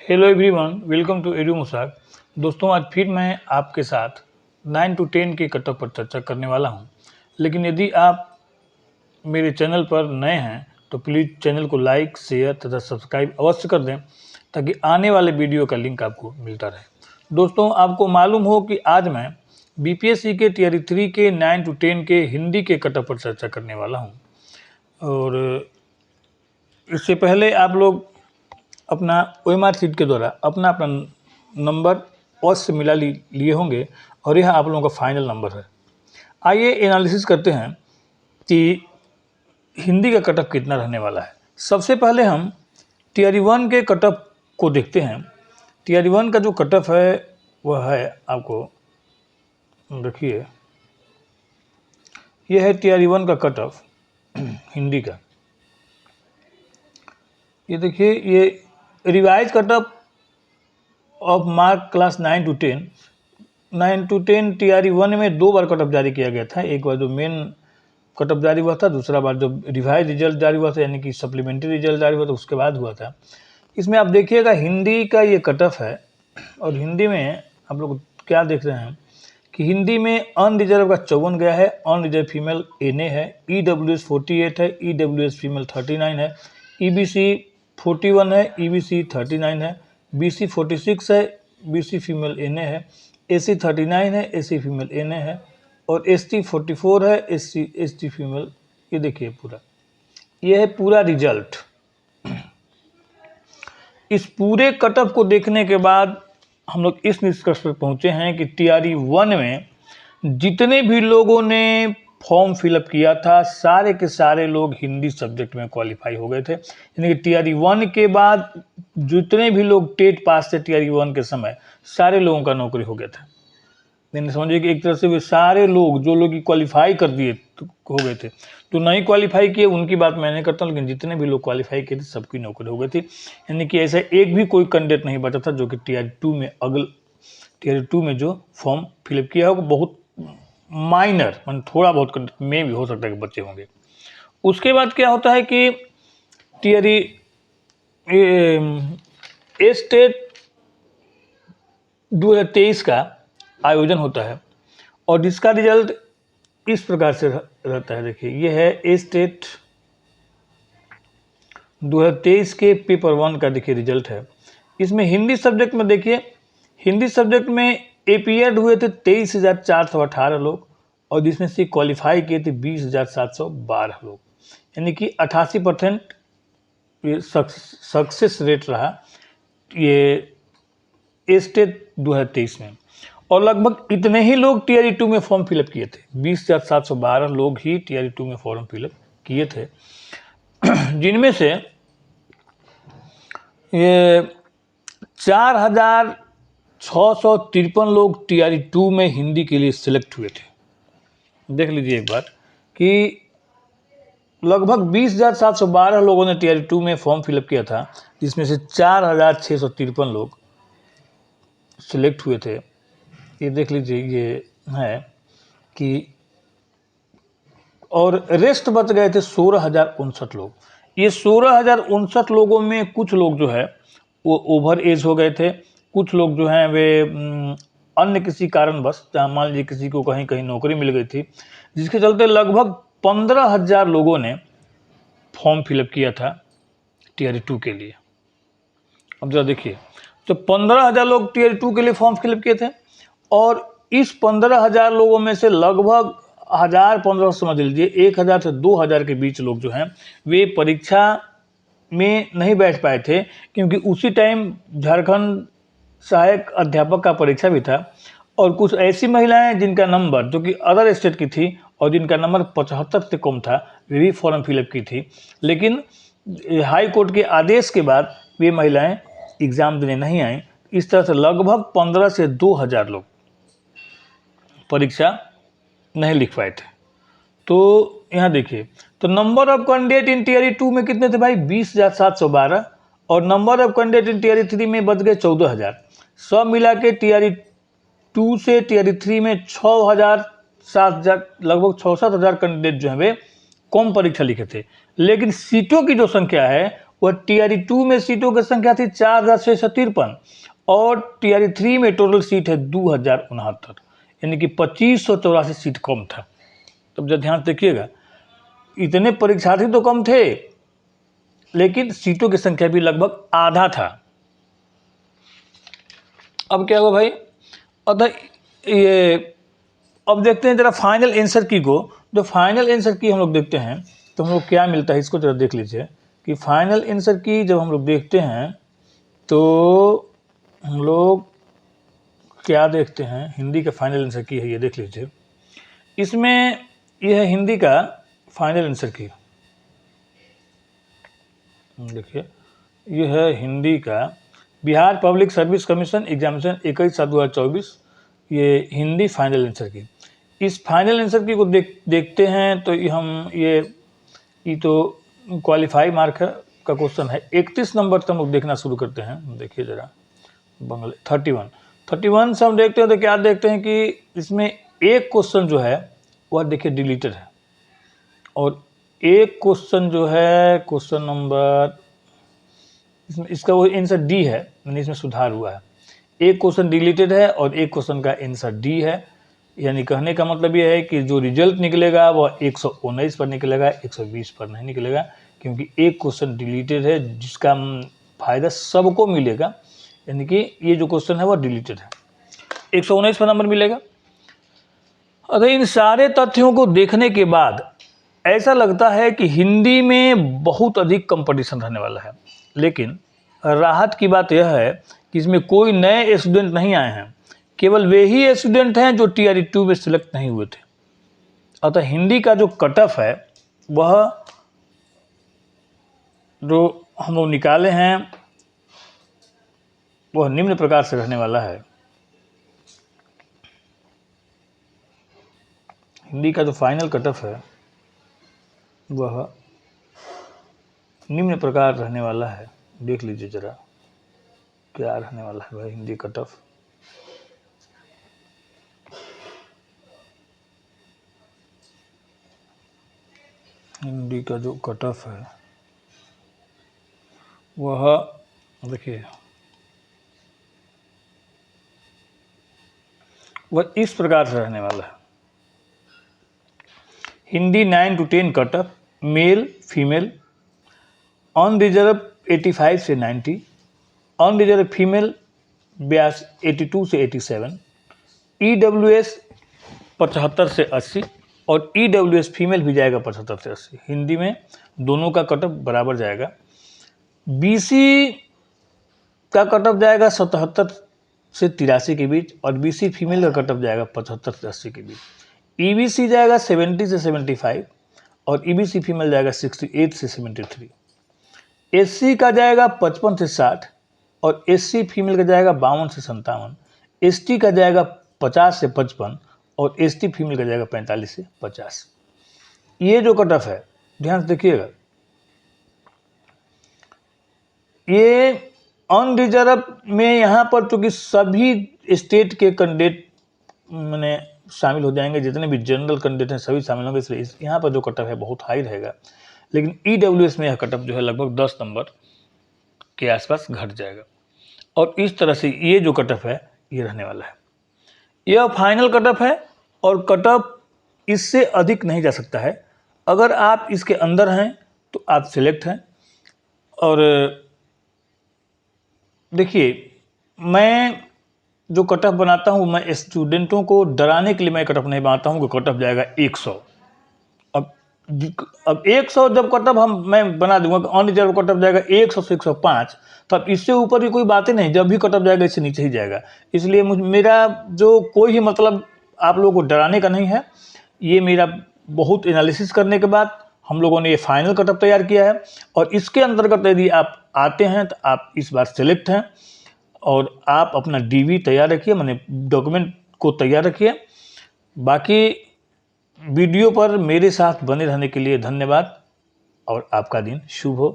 Hello everyone, welcome to Edu Musaq. दोस्तों, आज फिर मैं आपके साथ 9 to 10 के कट ऑफ पर चर्चा करने वाला हूं। लेकिन यदि आप मेरे चैनल पर नए हैं तो प्लीज़ चैनल को लाइक, शेयर तथा सब्सक्राइब अवश्य कर दें ताकि आने वाले वीडियो का लिंक आपको मिलता रहे। दोस्तों, आपको मालूम हो कि आज मैं बीपीएससी के टीआरई 3 के 9 to 10 के हिंदी के कट ऑफ पर चर्चा करने वाला हूँ। और इससे पहले आप लोग अपना OMR शीट के द्वारा अपना अपना नंबर अवश्य मिला लिए होंगे और यह आप लोगों का फाइनल नंबर है। आइए एनालिसिस करते हैं कि हिंदी का कट ऑफ कितना रहने वाला है। सबसे पहले हम टीआरई 1 के कट ऑफ को देखते हैं। टीआरई 1 का जो कट ऑफ है वह है, आपको देखिए, यह है टीआरई 1 का कट ऑफ हिंदी का। ये देखिए, ये revise cut off mark class 9 to 10 TRE 1 में 2 बार कट ऑफ जारी किया गया था। एक बार जो मेन कट ऑफ जारी हुआ था, दूसरा बार जो रिवाइज रिजल्ट जारी हुआ था, यानी कि सप्लीमेंट्री रिजल्ट जारी हुआ था, उसके बाद हुआ था। इसमें आप देखिएगा हिंदी का ये कट ऑफ है। और हिंदी में आप लोग क्या देख रहे हैं कि हिंदी में अनरिजर्व का 54 गया है, अनरिजर्व फीमेल एनए है, ईडब्ल्यूएस 48 है, ईडब्ल्यूएस फीमेल 39 है, ईबीसी 41 है, ईबीसी 39 है, बीसी 46 है, बीसी फीमेल एनए है, एसी 39 है, एसी फीमेल एनए है, और एसटी 44 है, एसटी फीमेल। ये देखिए पूरा, ये है पूरा रिजल्ट। इस पूरे कट ऑफ को देखने के बाद हम लोग इस निष्कर्ष पर पहुंचे हैं कि टीआरई 1 में जितने भी लोगों ने फॉर्म फिलअप किया था, सारे के सारे लोग हिंदी सब्जेक्ट में क्वालिफाई हो गए थे। यानी कि टीआरई 1 के बाद जितने भी लोग टेट पास थे टीआरई 1 के समय, सारे लोगों का नौकरी हो गया था। यानी समझिए कि एक तरह से वे सारे लोग, जो लोग क्वालिफाई कर दिए हो गए थे, तो नहीं क्वालिफाई किए उनकी बात मैं नहीं करता, लेकिन जितने भी लोग क्वालिफाई किए थे सबकी नौकरी हो गई थी। यानी कि ऐसा एक भी कोई कैंडिडेट नहीं बचा था जो कि टीआरई 2 में टीआरई 2 में जो फॉर्म फिलअप किया होगा, बहुत माइनर, मतलब थोड़ा बहुत में भी हो सकता है कि बच्चे होंगे। उसके बाद क्या होता है कि टीआरई स्टेट 2023 का आयोजन होता है और जिसका रिजल्ट इस प्रकार से रहता है। देखिए, ये है ए स्टेट 2023 के पेपर 1 का देखिए रिजल्ट है। इसमें हिंदी सब्जेक्ट में देखिए, हिंदी सब्जेक्ट में एपीएड हुए थे 23,418 लोग और जिसमें से क्वालिफाई किए थे 20,712 लोग। यानी कि 88% ये सक्सेस रेट रहा ये स्टेट 2023 में। और लगभग इतने ही लोग टीआरई 2 में फॉर्म फिलअप किए थे, 20,712 लोग ही टीआरई 2 में फॉर्म फिलअप किए थे, जिनमें से ये 4,653 लोग टीआरई 2 में हिंदी के लिए सिलेक्ट हुए थे। देख लीजिए एक बार कि लगभग 20,712 लोगों ने टीआरई 2 में फॉर्म फिलअप किया था, जिसमें से 4,653 लोग सिलेक्ट हुए थे। ये देख लीजिए, ये है कि और रेस्ट बच गए थे 16,059 लोग। ये 16,059 लोगों में कुछ लोग जो है वो ओवर एज हो गए थे, कुछ लोग जो हैं वे अन्य किसी कारणवश, जहाँ मान लीजिए किसी को कहीं कहीं नौकरी मिल गई थी, जिसके चलते लगभग 15,000 लोगों ने फॉर्म फिलअप किया था टीआरई 2 के लिए। अब जरा देखिए, तो 15,000 लोग टीआरई 2 के लिए फॉर्म फिलअप किए थे और इस 15,000 लोगों में से लगभग 1,000-1,500 समझ लीजिए, 1,000 से 2,000 के बीच लोग जो हैं वे परीक्षा में नहीं बैठ पाए थे, क्योंकि उसी टाइम झारखंड सहायक अध्यापक का परीक्षा भी था। और कुछ ऐसी महिलाएं जिनका नंबर, जो कि अदर स्टेट की थी और जिनका नंबर 75 से कम था, वे भी फॉर्म फिलअप की थी। लेकिन हाई कोर्ट के आदेश के बाद वे महिलाएं एग्ज़ाम देने नहीं आईं। इस तरह से लगभग 15 से 2,000 लोग परीक्षा नहीं लिख पाए थे। तो यहाँ देखिए, तो number of candidate in TRE 2 में कितने थे भाई? 20,712। और number of candidate in TRE 3 में बच गए 14,000। सब मिला के टीआरई 2 से टीआरई 3 में 6,000-7,000, लगभग 6-7 हज़ार कैंडिडेट जो है वे कम परीक्षा लिखे थे। लेकिन सीटों की जो संख्या है वह TRE 2 में सीटों की संख्या थी 4,653 और TRE 3 में टोटल सीट है 2,069, यानी कि 2584 सीट कम था। तब जब ध्यान से देखिएगा, इतने परीक्षार्थी तो कम थे लेकिन सीटों की संख्या भी लगभग आधा था। अब क्या हुआ भाई, अतः ये अब देखते हैं जरा फाइनल आंसर की को। जो फाइनल आंसर की हम लोग देखते हैं तो हम लोग क्या मिलता है, इसको जरा देख लीजिए कि फाइनल आंसर की जब हम लोग देखते हैं तो हम लोग क्या देखते हैं, हिंदी का फाइनल आंसर की है, ये देख लीजिए। इसमें यह है हिंदी का फाइनल आंसर की, देखिए यह है हिंदी का Bihar public service commission examination 21/7/2024, ये हिंदी फाइनल आंसर की। इस फाइनल आंसर की को देखते हैं तो ये तो क्वालिफाई मार्क का क्वेश्चन है। 31 नंबर से हम लोग देखना शुरू करते हैं। देखिए जरा बंगले 31 से हम देखते हैं तो क्या देखते हैं कि इसमें एक क्वेश्चन जो है वह देखिए डिलीटेड है और एक क्वेश्चन जो है क्वेश्चन नंबर इसका वो आंसर डी है, यानी इसमें सुधार हुआ है। एक क्वेश्चन डिलीटेड है और एक क्वेश्चन का आंसर डी है, यानी कहने का मतलब ये है कि जो रिजल्ट निकलेगा वह 119 पर निकलेगा, 120 पर नहीं निकलेगा, क्योंकि एक क्वेश्चन डिलीटेड है जिसका फायदा सबको मिलेगा, यानी कि ये जो क्वेश्चन है वह डिलीटेड है, 119 पर नंबर मिलेगा। अगर इन सारे तथ्यों को देखने के बाद ऐसा लगता है कि हिंदी में बहुत अधिक कंपटीशन रहने वाला है, लेकिन राहत की बात यह है कि इसमें कोई नए स्टूडेंट नहीं आए हैं, केवल वे ही स्टूडेंट हैं जो TRE 2 में सिलेक्ट नहीं हुए थे। अतः हिंदी का जो कट ऑफ है वह जो हम लोग निकाले हैं वह निम्न प्रकार से रहने वाला है। हिंदी का जो फाइनल कट ऑफ है वह निम्न प्रकार रहने वाला है। देख लीजिए जरा क्या रहने वाला है भाई हिंदी कट ऑफ। हिंदी का जो कट ऑफ है वह देखिए वह इस प्रकार से रहने वाला है। Hindi 9 to 10 cut off, male female, unreserved 85 से 90, अनरिजर्व फीमेल 82 से 87, EWS 75 से 80 और EWS फीमेल भी जाएगा 75 से 80। हिंदी में दोनों का कट ऑफ बराबर जाएगा। BC का कट ऑफ जाएगा 77 से 83 के बीच और BC फीमेल का कट ऑफ जाएगा 75 से 80 के बीच। EBC जाएगा 70 से 75 और EBC फीमेल जाएगा 68 से 73। SC का जाएगा 55 से 60 और SC फीमेल का जाएगा 52 से 57। ST का जाएगा 50 से 55 और ST फीमेल का जाएगा 45 से 50। ये जो कट ऑफ है ध्यान से देखिएगा, ये अनरिजर्व में यहाँ पर चूंकि सभी स्टेट के कैंडिडेट मैंने शामिल हो जाएंगे, जितने भी जनरल कैंडिडेट हैं सभी शामिल होंगे, इसलिए यहाँ पर जो कट ऑफ है बहुत हाई रहेगा। लेकिन EWS में यह कट ऑफ जो है लगभग 10 नंबर के आसपास घट जाएगा और इस तरह से ये जो कट ऑफ है ये रहने वाला है। यह फाइनल कट ऑफ है और कट ऑफ इससे अधिक नहीं जा सकता है। अगर आप इसके अंदर हैं तो आप सिलेक्ट हैं। और देखिए मैं जो कट ऑफ बनाता हूँ मैं स्टूडेंटों को डराने के लिए मैं कट ऑफ नहीं बनाता हूँ कि कट ऑफ जाएगा 100। अब 100 जब कट ऑफ मैं बना दूंगा कि अनरिजर्व कट ऑफ जाएगा 100 से 105, तब इससे ऊपर भी कोई बात ही नहीं, जब भी कट ऑफ जाएगा इससे नीचे ही जाएगा। इसलिए मेरा जो कोई ही मतलब आप लोगों को डराने का नहीं है। ये मेरा बहुत एनालिसिस करने के बाद हम लोगों ने ये फाइनल कट ऑफ तैयार किया है और इसके अंतर्गत यदि आप आते हैं तो आप इस बार सेलेक्ट हैं और आप अपना DV तैयार रखिए, माने डॉक्यूमेंट को तैयार रखिए। बाकी वीडियो पर मेरे साथ बने रहने के लिए धन्यवाद और आपका दिन शुभ हो।